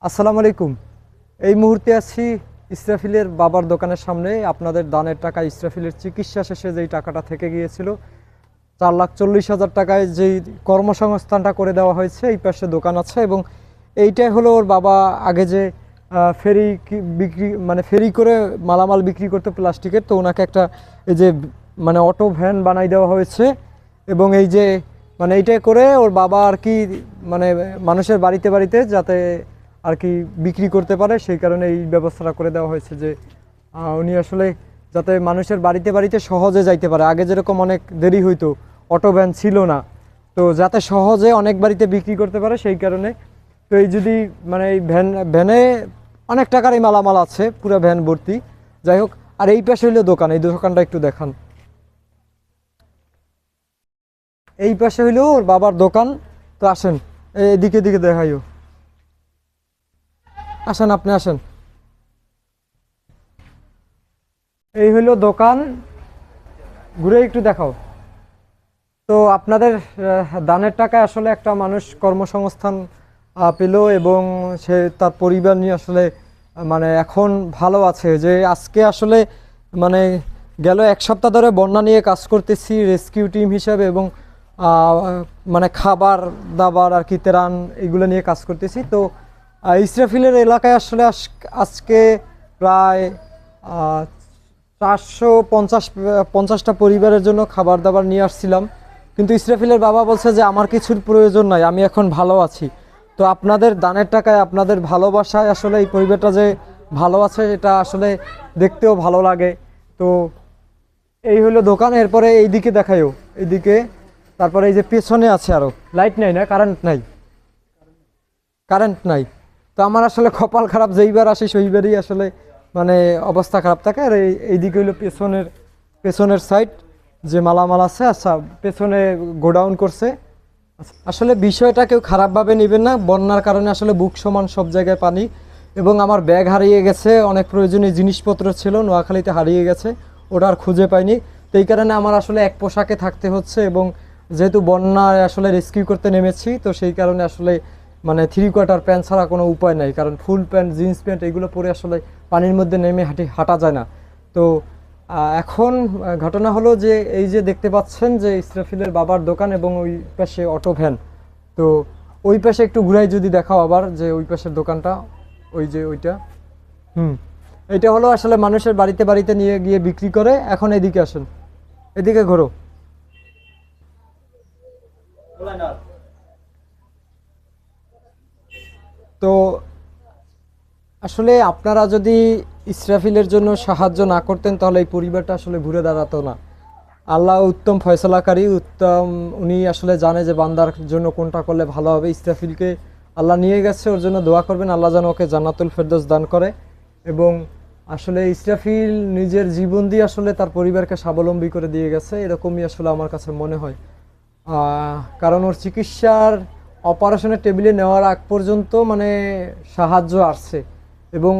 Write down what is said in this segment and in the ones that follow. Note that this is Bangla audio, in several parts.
আসসালামু আলাইকুম। এই মুহূর্তে আছি ইসরাফিলের বাবার দোকানের সামনে। আপনাদের দানের টাকা ইসরাফিলের চিকিৎসা শেষে যেই টাকাটা থেকে গিয়েছিল 4,40,000 টাকায় যেই কর্মসংস্থানটা করে দেওয়া হয়েছে, এই পাশে দোকান আছে এবং এইটাই হলো ওর বাবা আগে যে ফেরি বিক্রি মানে ফেরি করে মালামাল বিক্রি করতে প্লাস্টিকের, তো ওনাকে একটা এই যে মানে অটো ভ্যান বানাই দেওয়া হয়েছে এবং এই যে মানে এইটাই করে ওর বাবা আর কি মানে মানুষের বাড়িতে বাড়িতে যাতে আর কি বিক্রি করতে পারে, সেই কারণে এই ব্যবস্থাটা করে দেওয়া হয়েছে যে উনি আসলে যাতে মানুষের বাড়িতে বাড়িতে সহজে যাইতে পারে। আগে যেরকম অনেক দেরি হইতো, অটো ভ্যান ছিল না, তো যাতে সহজে অনেক বাড়িতে বিক্রি করতে পারে সেই কারণে। তো এই যদি মানে এই ভ্যানে অনেক টাকার এই মালামাল আছে, পুরো ভ্যান ভর্তি। যাই হোক, আর এই পাশে হইলো দোকান, এই দোকানটা একটু দেখান। এই পাশে হইলো ওর বাবার দোকান। তো আসেন এদিকে দিকে দেখাইও, আসেন আপনি আসেন। এই হইলো দোকান, ঘুরে একটু দেখাও। তো আপনাদের দানের টাকায় আসলে একটা মানুষ কর্মসংস্থান পেল এবং সে তার পরিবার নিয়ে আসলে মানে এখন ভালো আছে। যে আজকে আসলে মানে গেল এক সপ্তাহ ধরে বন্যা নিয়ে কাজ করতেছি রেস্কিউ টিম হিসাবে এবং আহ, মানে খাবার দাবার আর কি ত্রাণ এগুলো নিয়ে কাজ করতেছি। তো ইসরাফিলের এলাকায় আসলে আজকে প্রায় 450-50টা পরিবারের জন্য খাবার দাবার নিয়ে আসছিলাম, কিন্তু ইসরাফিলের বাবা বলছে যে আমার কিছুর প্রয়োজন নাই, আমি এখন ভালো আছি। তো আপনাদের দানের টাকায় আপনাদের ভালোবাসায় আসলে এই পরিবারটা যে ভালো আছে এটা আসলে দেখতেও ভালো লাগে। তো এই হলো দোকান, এরপরে এইদিকে দেখাইও, এইদিকে। তারপরে এই যে পেছনে আছে আরো লাইট নাই, না কারেন্ট নাই, কারেন্ট নাই। তো আমার আসলে কপাল খারাপ, যেইবার আসি সেইবারই আসলে মানে অবস্থা খারাপ থাকে। আর এইদিকে হইলো পেছনের পেছনের সাইড যে মালামাল আছে, আচ্ছা পেছনে গোডাউন করছে। আসলে বিষয়টা কেউ খারাপভাবে নেবেন না, বন্যার কারণে আসলে বুক সমান সব জায়গায় পানি এবং আমার ব্যাগ হারিয়ে গেছে, অনেক প্রয়োজনীয় জিনিসপত্র ছিল নোয়াখালীতে হারিয়ে গেছে, ওটা আর খুঁজে পাইনি। তো এই কারণে আমার আসলে এক পোশাকে থাকতে হচ্ছে এবং যেহেতু বন্যায় আসলে রেস্কিউ করতে নেমেছি, তো সেই কারণে আসলে মানে 3/4 প্যান্ট ছাড়া কোনো উপায় নাই, কারণ ফুল প্যান্ট জিন্স প্যান্ট এগুলো পরে আসলে পানির মধ্যে নেমে হাঁটা যায় না। তো এখন ঘটনা হলো যে এই যে দেখতে পাচ্ছেন যে ইসরাফিলের বাবার দোকান এবং ওই পাশে অটো ভ্যান। তো ওই পাশে একটু ঘুরাই যদি দেখাও আবার, যে ওই পাশের দোকানটা, ওই যে ওইটা। হুম, এটা হলো আসলে মানুষের বাড়িতে বাড়িতে নিয়ে গিয়ে বিক্রি করে। এখন এদিকে আসেন, এদিকে ঘোরো। তো আসলে আপনারা যদি ইসরাফিলের জন্য সাহায্য না করতেন তাহলে এই পরিবারটা আসলে ঘুরে দাঁড়াতো না। আল্লাহ উত্তম ফয়সালাকারী, উত্তম, উনি আসলে জানে যে বান্দার জন্য কোনটা করলে ভালো হবে। ইসরাফিলকে আল্লাহ নিয়ে গেছে, ওর জন্য দোয়া করবেন আল্লাহ যেন ওকে জান্নাতুল ফেরদৌস দান করে। এবং আসলে ইসরাফিল নিজের জীবন দিয়ে আসলে তার পরিবারকে স্বাবলম্বী করে দিয়ে গেছে, এরকমই আসলে আমার কাছে মনে হয়। কারণ ওর চিকিৎসার অপারেশনের টেবিলে নেওয়ার আগ পর্যন্ত মানে সাহায্য আসছে এবং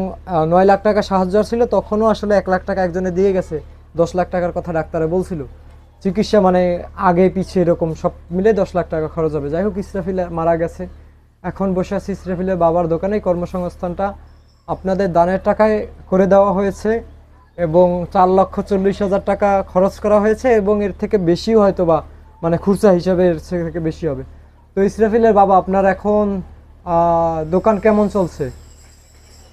9 লাখ টাকা সাহায্য আসছিল, তখনও আসলে 1 লাখ টাকা একজনে দিয়ে গেছে, 10 লাখ টাকার কথা ডাক্তারে বলছিল। চিকিৎসা মানে আগে পিছিয়ে এরকম সব মিলে 10 লাখ টাকা খরচ হবে। যাই হোক, ইসরাফিল মারা গেছে, এখন বসে আছি ইসরাফিলের বাবার দোকানে। কর্মসংস্থানটা আপনাদের দানের টাকায় করে দেওয়া হয়েছে এবং 4,40,000 টাকা খরচ করা হয়েছে এবং এর থেকে বেশিও হয়তো বা মানে খুচরা হিসাবে এর থেকে বেশি হবে। তো ইসরাফিলের বাবা, আপনার এখন দোকান কেমন চলছে?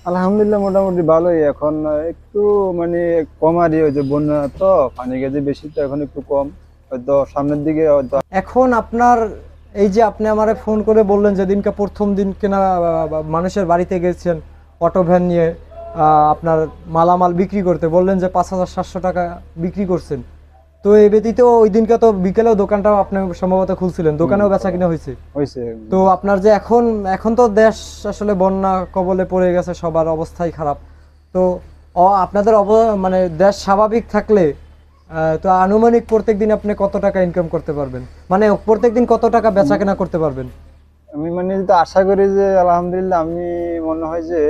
আলহামদুলিল্লাহ মোটামুটি ভালোই। এখন একটু মানে কমারই, ওই যে বন্যা তো পানি গেছে বেশি, তো এখন একটু কম, হয়তো সামনের দিকে হয়তো। এখন আপনার এই যে আপনি আমারে ফোন করে বললেন যেদিনকে প্রথম দিন কেনা মানুষের বাড়িতে গেছেন অটো ভ্যান নিয়ে আপনার মালামাল বিক্রি করতে, বললেন যে 5,700 টাকা বিক্রি করছেন। তো এই ব্যতীত ওই দিনকে তো বিকেলেও দোকানটাও আপনি সম্ভবত খুলছিলেন, দোকানেও বেচা কিনা হয়েছে। হয়েছে। তো আপনার যে এখন এখন তো দেশ আসলে বন্যা কবলে পড়ে গেছে, সবার অবস্থাই খারাপ। তো আপনাদের মানে দেশ স্বাভাবিক থাকলে তো আনুমানিক প্রত্যেকদিন আপনি কত টাকা ইনকাম করতে পারবেন, মানে প্রত্যেকদিন কত টাকা বেচা কেনা করতে পারবেন? আমি মানে যেটা আশা করি যে আলহামদুলিল্লাহ, আমি মনে হয় যে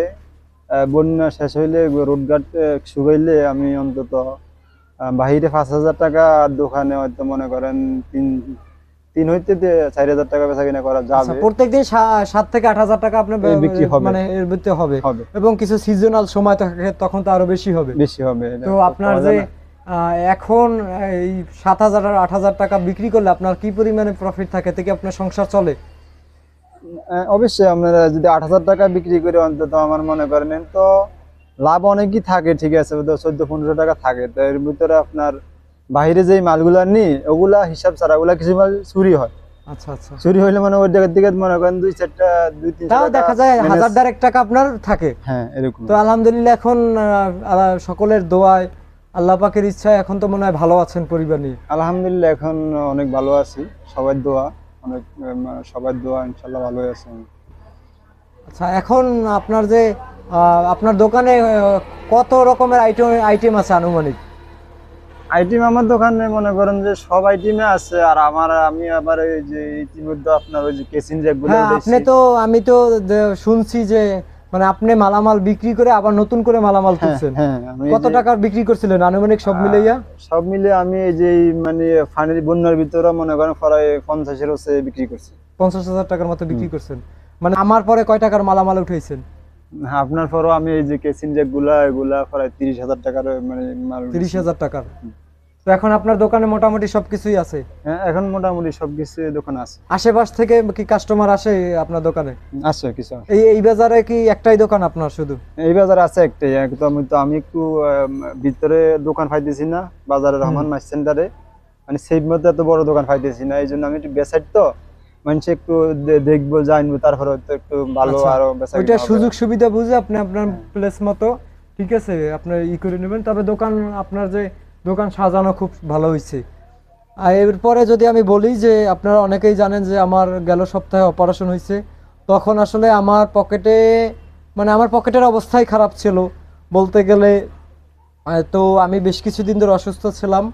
বন্যা শেষ হইলে রোডঘাট শুকাইলে আমি অন্তত বাহিরে 5,000 টাকা, আর দোকানে হয়তো মনে করেন 3 হইতে 4,000 টাকা বেচা কিনা করা আচ্ছা, যাবে। প্রত্যেকদিন 7 থেকে 8,000 টাকা আপনার এই বিক্রি হবে। মানে এর ভিতরে হবে হবে, এবং কিছু সিজনাল সময় থাকে তখন তো আরো বেশি হবে। বেশি হবে। এটা তো তো আপনার পাওয়া যে যায় না। এখন এই 7,000 আর 8,000 টাকা বিক্রি করলে আপনার কি পরিমাণে প্রফিট থাকে, এতে কি আপনার সংসার চলে? অবশ্যই আপনারা যদি 8,000 টাকা বিক্রি করে অন্তত আমার মনে করেন তো লাভ অনেকই থাকে, ঠিক আছে, 14-15 টাকা থাকে। তো এর ভিতরে আপনার বাইরে যেই মালগুলা নিই ওগুলা হিসাব ছাড়া ওগুলা কিছু মাল চুরি হয়। আচ্ছা আচ্ছা, চুরি হইলে মানে ওই জায়গার দিকে মনে করেন 2-3 তাও টাকা দেখা যায় manage- 1,000 টাকা আপনার থাকে। হ্যাঁ এরকম। তো আলহামদুলিল্লাহ এখন সকলের দোয়ায় আল্লাহ পাকের ইচ্ছায় এখন তো মনে হয় ভালো আছেন পরিবার নিয়ে। আলহামদুলিল্লাহ এখন অনেক ভালো আছি, সবার দোয়া, অনেক সবার দোয়া, ইনশাল্লাহ ভালোই আছি আমি। আচ্ছা, এখন আপনার যে আপনার দোকানে কত রকমের আইটেম আছে আনুমানিক? আইটেম আমার দোকানে মনে করেন যে সব আইটেমে আছে। আর আমি আবার এই যে ইতিমধ্যে আপনার ওই যে কেসিন জ্যাকগুলো হ্যাঁ, উঠাইছি। আমি তো শুনছি যে মানে আপনি মালামাল বিক্রি করে আবার নতুন করে মালামাল হ্যাঁ তুলছেন। হ্যাঁ, আমি এই কত যে- টাকার বিক্রি করছিলেন আনুমানিক সব মিলাইয়া? সব মিলে আমি এই যে মানে ফানির বন্যার ভিতরে মনে করেন প্রায় 50-এর হচ্ছে বিক্রি করছি। 50,000 টাকার মতো বিক্রি করছেন। মানে আমার পরে কয় টাকার মালামাল উঠাইছেন? হ্যাঁ, আপনার পরও আমি এই যে কেসিন জ্যাকগুলা এগুলা প্রায় 30,000 টাকার মানে মাল উঠেছি। 30,000 টাকার। তো এখন আপনার দোকানে মোটামুটি সবকিছুই আছে? হ্যাঁ, এখন মোটামুটি সবকিছু দোকানে আছে। আশেপাশ থেকে কি কাস্টমার আসে আপনার দোকানে? আছে কিছু আছে। এই বাজারে কি একটাই দোকান আপনার শুধু? এই বাজার আছে একটাই, একদম। তো আমি একটু ভিতরে দোকান পাইতেছি না বাজারে, রহমান মাছ সেন্টারে, মানে সেই মধ্যে এত বড় দোকান পাইতেছি না। এই জন্য আমি একটু বেসাইড তো মানুষ একটু দেখবো জানবো, তারপরে তো একটু ভালো আচ্ছা, আরো বেচা ওইটা কিনা হবে। সুযোগ সুবিধা বুঝে আপনি আপনার প্লেস মতো ঠিক আছে আপনার করে নেবেন। তবে দোকান আপনার যে দোকান সাজানো খুব ভালো হয়েছে। আর এরপরে যদি আমি বলি যে আপনারা অনেকেই জানেন যে আমার গেল সপ্তাহে অপারেশন হয়েছে। তখন আসলে আমার পকেটে মানে আমার পকেটের অবস্থাই খারাপ ছিল বলতে গেলে। তো আমি বেশ কিছুদিন ধরে অসুস্থ ছিলাম।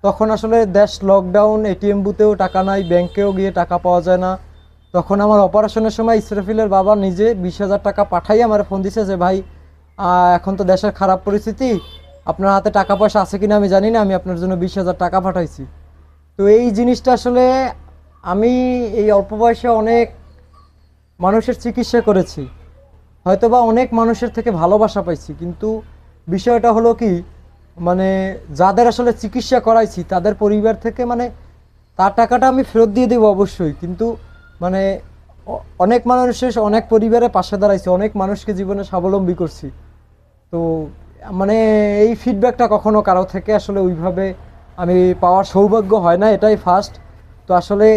তখন আসলে দেশ লকডাউন, এটিএম বুথেও টাকা নাই, ব্যাংকেও গিয়ে টাকা পাওয়া যায় না। তখন আমার অপারেশনের সময় ইসরাফিলের বাবা নিজে 20,000 টাকা পাঠাই আমার ফোন দিছে যে ভাই এখন তো দেশের খারাপ পরিস্থিতি, আপনার হাতে টাকা পয়সা আছে কিনা আমি জানি না, আমি আপনার জন্য 20,000 টাকা পাঠাইছি। তো এই জিনিসটা আসলে আমি এই অল্প বয়সে অনেক মানুষের চিকিৎসা করেছি, হয়তোবা অনেক মানুষের থেকে ভালোবাসা পাইছি, কিন্তু বিষয়টা হলো কি মানে যাদের আসলে চিকিৎসা করাইছি তাদের পরিবার থেকে মানে তার টাকাটা আমি ফেরত দিয়ে দেবো অবশ্যই, কিন্তু মানে অনেক মানুষের অনেক পরিবারের পাশে দাঁড়াইছি, অনেক মানুষকে জীবনে স্বাবলম্বী করছি। তো মানে এই ফিডব্যাকটা কখনো কারো থেকে আসলে ওইভাবে আমি পাওয়ার সৌভাগ্য হয় না, এটাই ফার্স্ট। তো আসলে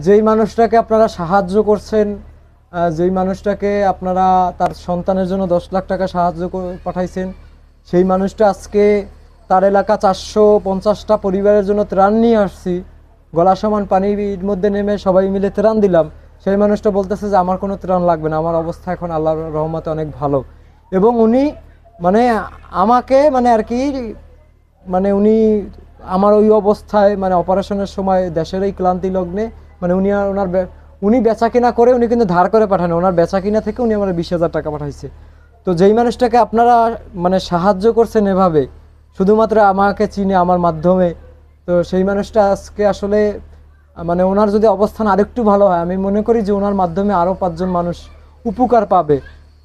যেই মানুষটাকে আপনারা সাহায্য করছেন, যেই মানুষটাকে আপনারা তার সন্তানের জন্য 10 লাখ টাকা সাহায্য পাঠাইছেন, সেই মানুষটা আজকে তার এলাকা 450টা পরিবারের জন্য ত্রাণ নিয়ে আসছি, গলা সমান পানির মধ্যে নেমে সবাই মিলে ত্রাণ দিলাম। সেই মানুষটা বলতেছে যে আমার কোনো ত্রাণ লাগবে না, আমার অবস্থা এখন আল্লাহর রহমতে অনেক ভালো। এবং উনি মানে আমাকে মানে আর কি মানে উনি আমার ওই অবস্থায় মানে অপারেশনের সময় দেশের এই ক্লান্তি লগ্নে মানে উনি বেচা কিনা করে, উনি কিন্তু ধার করে পাঠানো, ওনার বেচা কিনা থেকে উনি আমার 20,000 টাকা পাঠাইছে। তো যেই মানুষটাকে আপনারা মানে সাহায্য করছেন এভাবে শুধুমাত্র আমাকে চিনে আমার মাধ্যমে, তো সেই মানুষটা আজকে আসলে মানে ওনার যদি অবস্থান আরেকটু ভালো হয় আমি মনে করি যে ওনার মাধ্যমে আরও 5 জন মানুষ উপকার পাবে।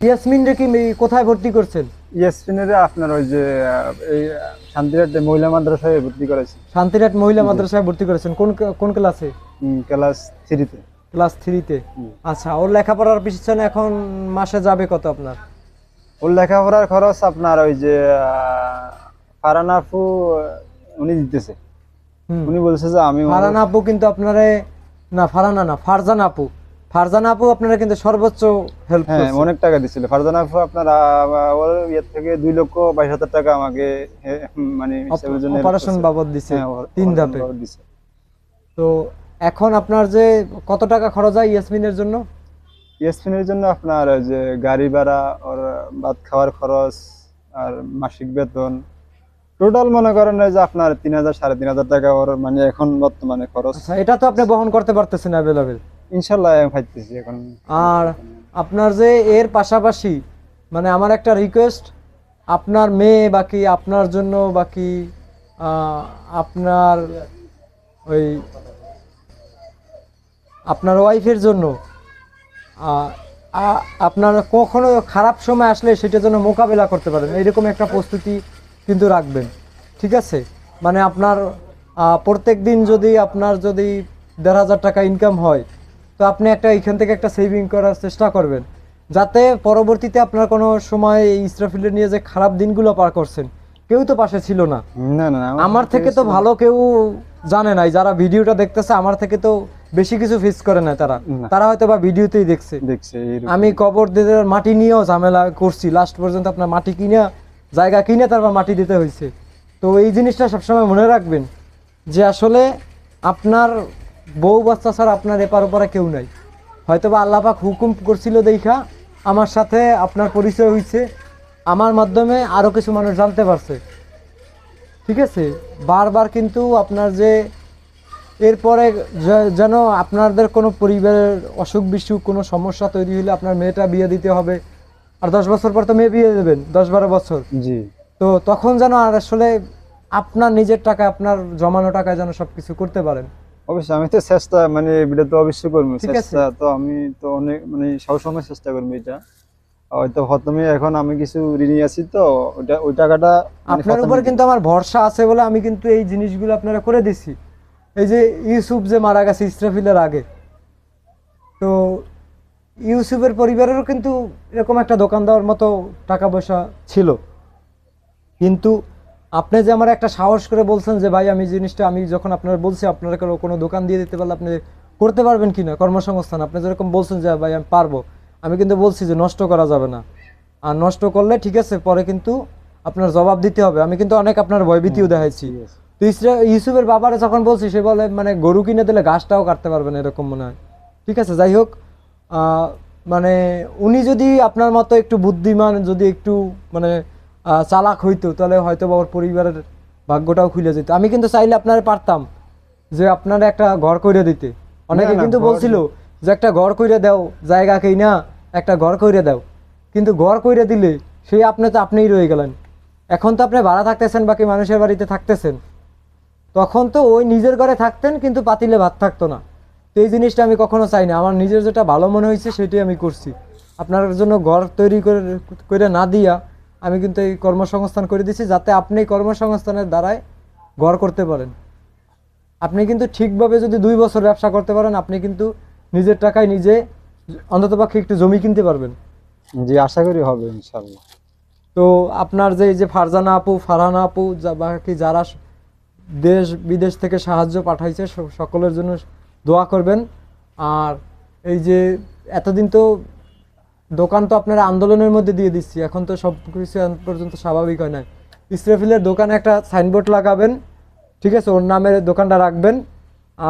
ইয়াসমিনরে কি কোথায় ভর্তি করছেন? ইয়াসমিনের আপনার ওই যে এই শান্তিরহাট মহিলা মাদ্রাসায় ভর্তি করেছি। শান্তিরহাট মহিলা মাদ্রাসায় ভর্তি করেছেন। কোন ক্লাসে? ক্লাস 3-তে। ক্লাস 3-তে। আচ্ছা, ওর লেখাপড়ার পিছনে এখন মাসে যাবে কত আপনার? ওর লেখাপড়ার খরচ আপনার ওই যে ফারহানা আপু উনি দিতেছে। উনি বলছে যে আমি ফারহানা আপু কিন্তু আপনারে না, ফারহানা না, ফারজানা আপু আপনারা কিন্তু সর্বোচ্চ হেল্প হ্যাঁ করছে। অনেক টাকা দিছিল। ফারজানা আপু আপনার ওর ইয়ে থেকে 2,22,000 টাকা আমাকে মানে হিসাবের জন্য অপারেশন বাবদ দিছে, হ্যাঁ, 3 ধাপে। বাবদ দিছে। তো এখন আপনার যে কত টাকা খরচ হয় ইয়াসমিনের জন্য? ইয়াসমিনের জন্য আপনার ওই যে গাড়ি ভাড়া, ওর ভাত খাওয়ার খরচ, আর মাসিক বেতন টোটাল মনে করেন যে আপনার 3,000-3,500 টাকা ওর মানে এখন বর্তমানে খরচ। আচ্ছা, এটা তো আপনি বহন করতে পারতেছেন অ্যাভেলেবেল। ইনশাল্লাহ পাইতেছি এখন। আর আপনার যে এর পাশাপাশি মানে আমার একটা রিকোয়েস্ট, আপনার মেয়ে বাকি আপনার জন্য বাকি আপনার ওই আপনার ওয়াইফের জন্য আ- আপনার কখনো খারাপ সময় আসলে সেটা যেন মোকাবেলা করতে পারেন, এইরকম একটা প্রস্তুতি কিন্তু রাখবেন। ঠিক আছে, মানে আপনার প্রত্যেক দিন যদি আপনার যদি 1,500 টাকা ইনকাম হয়, তো আপনি একটা এখান থেকে একটা সেভিং করার চেষ্টা করবেন, যাতে পরবর্তীতে আপনার কোনো সময় এই ইসরাফিলের নিয়ে যে খারাপ দিনগুলো পার করছেন, কেউ তো পাশে ছিল না। না না না, আমার থেকে তো ভালো কেউ জানে নাই, যারা ভিডিওটা দেখতেছে আমার থেকে তো বেশি কিছু ফেস করে না তারা, না। তারা হয়তো বা ভিডিওতেই দেখছে। দেখছে এইরকম। আমি কবর দিতে মাটি নিয়েও ঝামেলা করছি, লাস্ট পর্যন্ত আপনার মাটি কিনে, জায়গা কিনে তারপর মাটি দিতে হয়েছে। তো এই জিনিসটা সবসময় মনে রাখবেন যে আসলে আপনার বউ বাচ্চা ছাড়া আপনার এপার ওপারে কেউ নাই। হয়তো বা আল্লাহ পাক হুকুম করছিল দেখা আমার সাথে আপনার পরিচয় হয়েছে, আমার মাধ্যমে আরও কিছু মানুষ জানতে পারছে। ঠিক আছে, বারবার কিন্তু আপনার যে এরপরে যেন আপনাদের কোনো পরিবারের অসুখ বিসুখ কোনো সমস্যা তৈরি হলে আপনার মেয়েটা বিয়ে দিতে হবে, আর 10 বছর পর তো মেয়ে বিয়ে দেবেন, 10-12 বছর। জি তো তখন যেন আর আসলে আপনার নিজের টাকা, আপনার জমানো টাকায় যেন সব কিছু করতে পারেন। অবশ্যই, আমি তো চেষ্টা মানে এটা তো অবশ্যই করবো, ঠিক আছে। চেষ্টা তো আমি তো অনেক মানে সবসময় চেষ্টা করবো এটা। হয়তো প্রথমে এখন আমি কিছু ঋণী আছি, তো ওই টাকাটা মানে আপনার উপর কিন্তু আমার ভরসা আছে বলে আমি কিন্তু এই জিনিসগুলো আপনারা করে দিছি। এই যে ইউসুফ যে মারা গেছে ইসরাফিলের আগে, তো ইউসুফের পরিবারেরও কিন্তু এরকম একটা দোকান দেওয়ার মতো টাকা পয়সা ছিল, কিন্তু আপনি যে আমার একটা সাহস করে বলছেন যে ভাই আমি জিনিসটা, আমি যখন আপনারা বলছি আপনারা কোনো দোকান দিয়ে দিতে পারলে আপনি করতে পারবেন কিনা কর্মসংস্থান, আপনি যেরকম বলছেন যে ভাই আমি পারবো, আমি কিন্তু বলছি যে নষ্ট করা যাবে না, আর নষ্ট করলে ঠিক আছে পরে কিন্তু আপনার জবাব দিতে হবে। আমি কিন্তু অনেক আপনার ভয়ভীতিও দেখাইছি। ঠিক আছে। তো ইউসুফের বাবারে যখন বলছি সে বলে মানে গরু কিনে দিলে ঘাসটাও কাটতে পারবে না, এরকম মনে হয়। ঠিক আছে, যাই হোক, মানে উনি যদি আপনার মতো একটু বুদ্ধিমান, যদি একটু মানে চালাক হইতো, তাহলে হয়তো বা ওর পরিবারের ভাগ্যটাও খুলে যেত। আমি কিন্তু চাইলে আপনারা পারতাম যে আপনারা একটা ঘর কইরে দিতে। অনেকে না, কিন্তু ঘর- বলছিল যে একটা ঘর কইরে দাও, জায়গা কিনা একটা ঘর কইরে দাও, কিন্তু ঘর কইরে দিলে সেই আপনিই রয়ে গেলেন। এখন তো আপনি ভাড়া থাকতেছেন, বাকি মানুষের বাড়িতে থাকতেছেন, তখন তো ওই নিজের ঘরে থাকতেন কিন্তু পাতিলে ভাত থাকতো না। তো এই জিনিসটা আমি কখনো চাই না, আমার নিজের যেটা ভালো মনে হয়েছে সেটাই আমি করছি। আপনার জন্য ঘর তৈরি করে না দিয়া আমি কিন্তু এই কর্মসংস্থান করে দিছি, যাতে আপনি এই কর্মসংস্থানের দ্বারাই ঘর করতে পারেন। আপনি কিন্তু ঠিকভাবে যদি 2 বছর ব্যবসা করতে পারেন, আপনি কিন্তু নিজের টাকায় নিজে অন্ততপক্ষে একটু জমি কিনতে পারবেন। জি, আশা করি হবে ইনশাল্লাহ। তো আপনার যে এই যে ফারজানা আপু, ফারহানা আপু, বাকি যারা দেশ বিদেশ থেকে সাহায্য পাঠাইছে, সকলের জন্য দোয়া করবেন। আর এই যে এতদিন তো দোকান তো আপনারা আন্দোলনের মধ্যে দিয়ে দিচ্ছি, এখন তো সব কিছু এখন পর্যন্ত স্বাভাবিক হয় না। ইসরাফিলের দোকানে একটা সাইনবোর্ড লাগাবেন, ঠিক আছে, ওর নামের দোকানটা রাখবেন।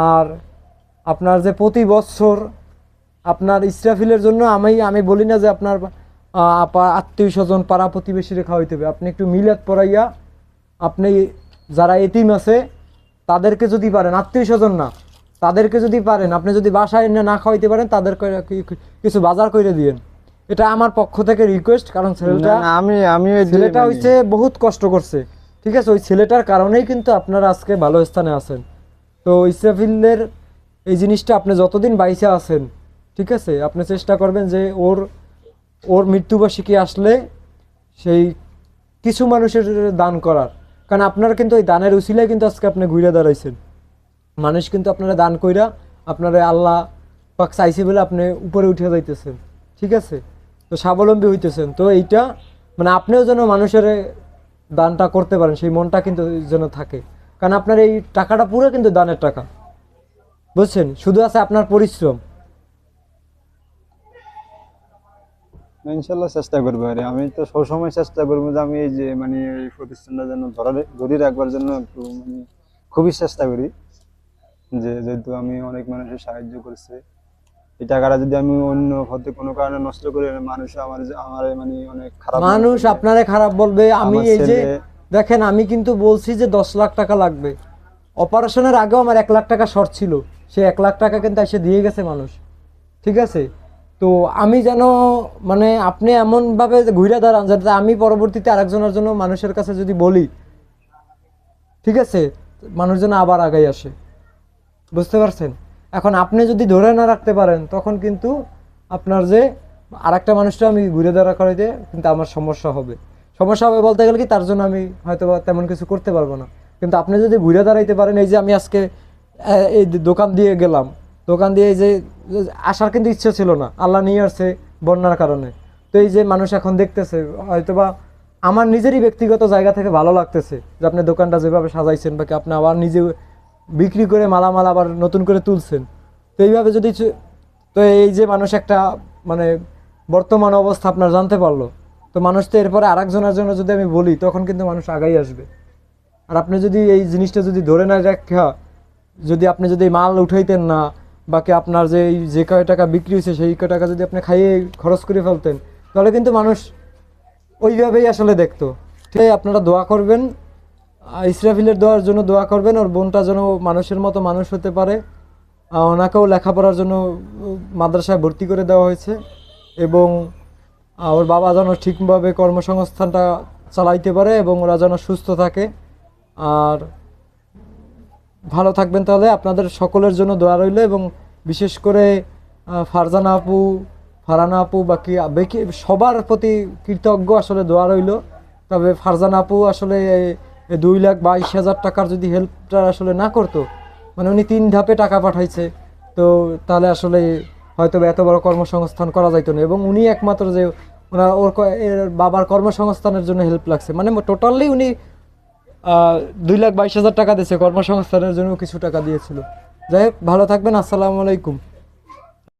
আর আপনার যে প্রতি বছর আপনার ইসরাফিলের জন্য আমি বলি না যে আপনার আত্মীয় স্বজন পাড়া প্রতিবেশীরে খাওয়াইতে হবে, আপনি একটু মিলাদ পড়াইয়া আপনি যারা এতিম আছে তাদেরকে যদি পারেন, আত্মীয় স্বজন না, তাদেরকে যদি পারেন, আপনি যদি বাসায় এনে না খাওয়াইতে পারেন, তাদের কিছু বাজার করে দিয়েন। এটা আমার পক্ষ থেকে রিকোয়েস্ট, কারণ ছেলেটা না, না, আমি ছেলেটা হচ্ছে বহুত কষ্ট করছে। ঠিক আছে, ওই ছেলেটার কারণেই কিন্তু আপনারা আজকে ভালো স্থানে আছেন। তো ইসরাফিলের এই জিনিসটা আপনি যতদিন বাইসে আছেন, ঠিক আছে, আপনি চেষ্টা করবেন যে ওর মৃত্যুবার্ষিকী আসলে সেই কিছু মানুষের দান করার, কারণ আপনারা কিন্তু ওই দানের উসিলায় কিন্তু আজকে আপনি ঘুরে দাঁড়াইছেন। মানুষ কিন্তু আপনারা দান কইরা আপনারা আল্লাহ পাক চাইছে বলে আপনি উপরে উঠে যাইতেছেন। ঠিক আছে, তো স্বাবলম্বী হইতেছেন। তো এইটা মানে আপনিও যেন মানুষের দানটা করতে পারেন, সেই মনটা কিন্তু যেন থাকে, কারণ আপনার এই টাকাটা পুরো কিন্তু দানের টাকা, বুঝছেন, শুধু আছে আপনার পরিশ্রম। ইনশাল্লাহ চেষ্টা করবো। আরে আমি তো সবসময় চেষ্টা করবো যে আমি এই যে মানে এই প্রতিষ্ঠানটা যেন ধরে রাখবার জন্য একটু মানে খুবই চেষ্টা করি, যে যেহেতু আমি অনেক মানুষের সাহায্য করছি, এই টাকাটা যদি আমি অন্য হতে কোনো কারণে নষ্ট করে, মানুষ আমার মানে অনেক খারাপ মনে মানুষ করবে। আপনারে খারাপ বলবে। আমি আমার এই যে ছেলে- দেখেন, আমি কিন্তু বলছি যে 10 লাখ টাকা লাগবে, অপারেশনের আগেও আমার 1 লাখ টাকা শর্ট ছিল, সে 1 লাখ টাকা কিন্তু এসে দিয়ে গেছে মানুষ। ঠিক আছে, তো আমি যেন মানে আপনি এমনভাবে ঘুরে দাঁড়ান যাতে আমি পরবর্তীতে আরেকজনের জন্য মানুষের কাছে যদি বলি, ঠিক আছে, মানুষ যেন আবার আগাই আসে, বুঝতে পারছেন। এখন আপনি যদি ধরে না রাখতে পারেন তখন কিন্তু আপনার যে আরেকটা মানুষটা আমি ঘুরে দাঁড়া করে দিয়ে কিন্তু আমার সমস্যা হবে। সমস্যা হবে বলতে গেলে কি, তার জন্য আমি হয়তো বা তেমন কিছু করতে পারবো না। কিন্তু আপনি যদি ঘুরে দাঁড়াইতে পারেন, এই যে আমি আজকে এই দোকান দিয়ে গেলাম, দোকান দিয়ে এই যে আসার কিন্তু ইচ্ছে ছিল না, আল্লাহ নিয়ে আসছে বন্যার কারণে। তো এই যে মানুষ এখন দেখতেছে, হয়তোবা আমার নিজেরই ব্যক্তিগত জায়গা থেকে ভালো লাগতেছে যে আপনি দোকানটা যেভাবে সাজাইছেন, বাকি আপনি আবার নিজে বিক্রি করে মালামাল আবার নতুন করে তুলছেন। তো এইভাবে যদি তো এই যে মানুষ একটা মানে বর্তমান অবস্থা আপনার জানতে পারলো, তো মানুষ তো এরপরে আরেকজনের জন্য যদি আমি বলি তখন কিন্তু মানুষ আগাই আসবে। আর আপনি যদি এই জিনিসটা যদি ধরে না রাখা, যদি আপনি যদি মাল উঠাইতেন না, বাকি আপনার যে যে কয় টাকা বিক্রি হয়েছে সেই কয় টাকা যদি আপনি খাইয়ে খরচ করে ফেলতেন, তাহলে কিন্তু মানুষ ওইভাবেই আসলে দেখতো। ঠিক আছে, আপনারা দোয়া করবেন, ইসরাফিলের দোয়ার জন্য দোয়া করবেন, ওর বোনটা যেন মানুষের মতো মানুষ হতে পারে। ওনাকেও লেখাপড়ার জন্য মাদ্রাসায় ভর্তি করে দেওয়া হয়েছে, এবং ওর বাবা যেন ঠিকভাবে কর্মসংস্থানটা চালাইতে পারে এবং ওরা যেন সুস্থ থাকে আর ভালো থাকবেন। তাহলে আপনাদের সকলের জন্য দোয়া রইল, এবং বিশেষ করে ফারজানা আপু, ফারহানা আপু, বাকি সবার প্রতি কৃতজ্ঞ আসলে দোয়া রইল। তবে ফারজানা আপু আসলে 2,22,000 টাকার যদি হেল্পটা আসলে না করতো, মানে উনি 3 ধাপে টাকা পাঠাইছে, তো তাহলে আসলে হয়তো এত বড় কর্মসংস্থান করা যাইতো না। এবং উনি একমাত্র যে এর বাবার কর্মসংস্থানের জন্য হেল্প লাগছে, মানে টোটালি উনি 2,22,000 টাকা দিয়েছে, কর্মসংস্থানের জন্য কিছু টাকা দিয়েছিল। যাই হোক, ভালো থাকবেন, আসসালামু আলাইকুম।